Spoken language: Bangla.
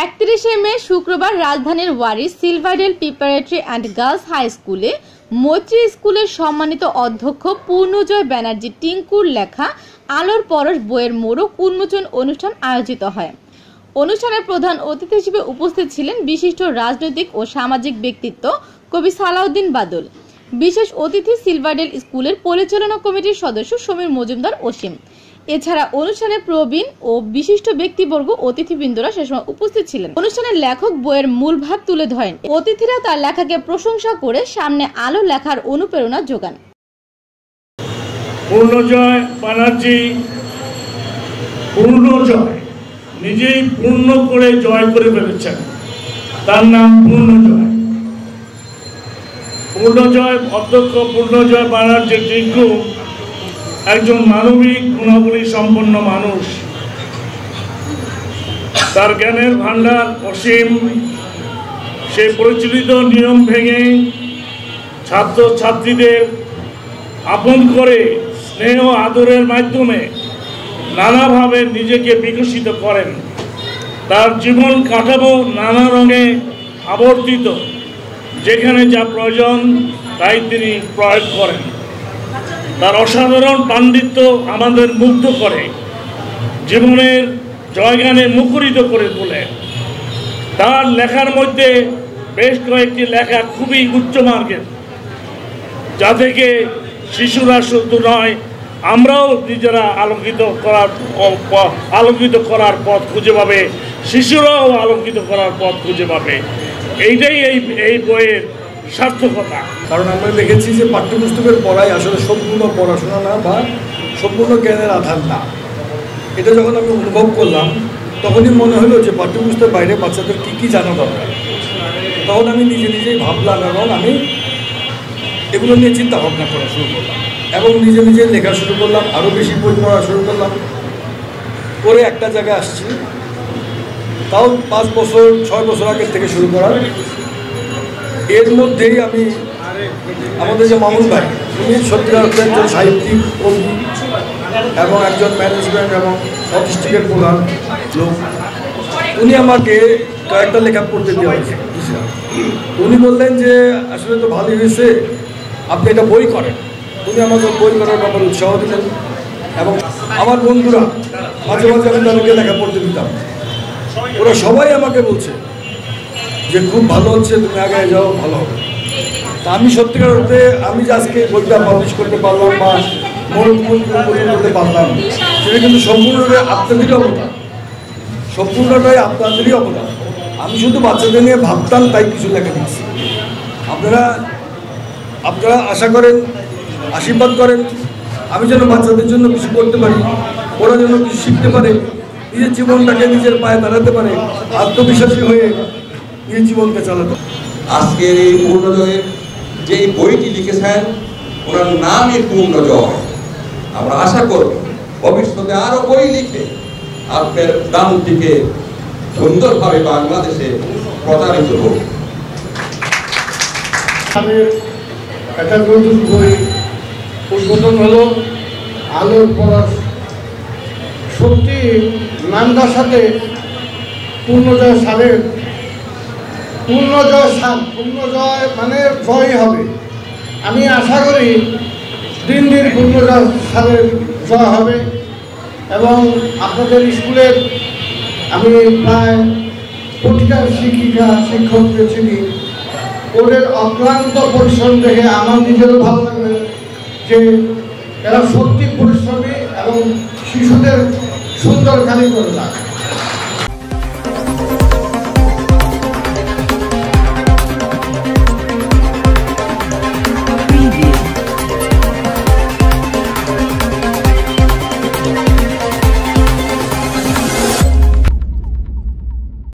31শে মে শুক্রবার রাজধানীর ওয়ারিশ সিলভারডেল প্রিপারেটরি অ্যান্ড গার্লস হাই স্কুলে মৈত্রী স্কুলের সম্মানিত অধ্যক্ষ পূর্ণজয় ব্যানার্জি টিঙ্কুর লেখা আলোর পরশ বইয়ের মোড়ক উন্মোচন অনুষ্ঠান আয়োজিত হয়। অনুষ্ঠানের প্রধান অতিথি হিসেবে উপস্থিত ছিলেন বিশিষ্ট রাজনৈতিক ও সামাজিক ব্যক্তিত্ব কবি সালাউদ্দিন বাদল। বিশেষ অতিথি সিলভারডেল স্কুলের পরিচালনা কমিটির সদস্য সমীর মজুমদার অসীম। এছাড়া অনুষ্ঠানে প্রবীণ ও বিশিষ্ট ব্যক্তিবর্গ অতিথিবৃন্দরা সে সময় উপস্থিত ছিলেন। অনুষ্ঠানের লেখক বইয়ের মূল ভাব তুলে ধরেন। অতিথিরা তার লেখাকে প্রশংসা করে সামনে আলো লেখার অনুপ্রেরণা যোগান। পূর্ণজয় ব্যানার্জি পূর্ণজয় নিজেই পূর্ণ করে জয় করে ফেলেছেন, তার নাম পূর্ণজয়। পূর্ণজয় অধ্যক্ষ পূর্ণজয় ব্যানার্জি টিঙ্কু একজন মানবিক গুণাবলী সম্পন্ন মানুষ। তার জ্ঞানের ভান্ডার অসীম। সে প্রচলিত নিয়ম ভেঙে ছাত্র ছাত্রীদের আপন করে স্নেহ আদরের মাধ্যমে নানাভাবে নিজেকে বিকশিত করেন। তার জীবন কাঠামো নানা রঙে আবর্তিত, যেখানে যা প্রয়োজন তাই তিনি প্রয়োগ করেন। তার অসাধারণ পাণ্ডিত্য আমাদের মুগ্ধ করে, জীবনের জয়গানে মুখরিত করে তোলে। তার লেখার মধ্যে বেশ কয়েকটি লেখা খুবই উচ্চমার্গের, যা থেকে শিশুরা শুধু নয়, আমরাও নিজেরা আলোকিত করার পথ খুঁজে পাবে, শিশুরাও আলোকিত করার পথ খুঁজে পাবে। এইটাই এই বইয়ের সার্থকতা। কারণ আমরা দেখেছি যে পাঠ্যপুস্তকের পড়াই আসলে সম্পূর্ণ পড়াশোনা না বা সম্পূর্ণ জ্ঞানের আধার না। এটা যখন আমি অনুভব করলাম তখনই মনে হলো যে পাঠ্যপুস্তকের বাইরে বাচ্চাদের কী কী জানা দরকার। তখন আমি নিজেই ভাবলাম এবং আমি এগুলো নিয়ে চিন্তা ভাবনা করা শুরু করলাম এবং নিজে লেখা শুরু করলাম, আরও বেশি বই পড়া শুরু করলাম। করে একটা জায়গায় আসছি, তাও 5 বছর 6 বছর আগের থেকে শুরু করা। এর মধ্যেই আমি আমাদের যে মামুন ভাই, উনি সত্যিকার একজন সাহিত্যিক কবি এবং একজন ম্যানেজমেন্ট এবং অটিস্টিকের প্রধান লোক। উনি আমাকে কয়েকটা লেখা পড়তে দিয়েছেন। উনি বললেন যে আসলে তো ভালোই হয়েছে, আপনি এটা বই করেন। উনি আমাকে বই করার ব্যাপারে উৎসাহ দিলেন এবং আমার বন্ধুরা মাঝে মাঝে আমি তাদেরকে লেখা পড়তে দিতাম। ওরা সবাই আমাকে বলছে যে খুব ভালো হচ্ছে, তুমি আগে যাও, ভালো হবে। তা আমি সত্যিকার অর্থে আমি যে আজকে বইটা পাবলিশ করতে পারলাম বা করতে পারলাম, সেটা কিন্তু সম্পূর্ণটাই আপনাদেরই অবদান, সম্পূর্ণটাই আপনাদেরই অবদান। আমি শুধু বাচ্চাদের নিয়ে ভাবতাম তাই কিছু লেখা দিচ্ছি। আপনারা আশা করেন, আশীর্বাদ করেন আমি যেন বাচ্চাদের জন্য কিছু করতে পারি, ওরা যেন কিছু শিখতে পারে, নিজের জীবনটাকে নিজের পায়ে দাঁড়াতে পারে, আত্মবিশ্বাসী হয়ে নিজের জীবনকে চালাতে। আজকের এই পূর্ণজয়ের যে বইটি লিখেছেন, ওনার নামই পূর্ণজয়। আমরা আশা করব ভবিষ্যতে আরও বই লিখে আপনার দানটিকে সুন্দরভাবে বাংলাদেশে প্রচারিত হোক। একটা নতুন বই উদ্বোধন হলো, আলোর পরশ। সত্যি নামটার সাথে পূর্ণজয় সালের পূর্ণজয় মানে জয় হবে। আমি আশা করি দিন পূর্ণজয় সালের জয় হবে। এবং আপনাদের স্কুলের আমি প্রায় প্রতিটা শিক্ষককে চিনি। ওদের অক্লান্ত পরিশ্রম দেখে আমার নিজেরও ভালো লাগবে যে এরা সত্যি পরিশ্রমী এবং শিশুদের সুন্দর কারিগর।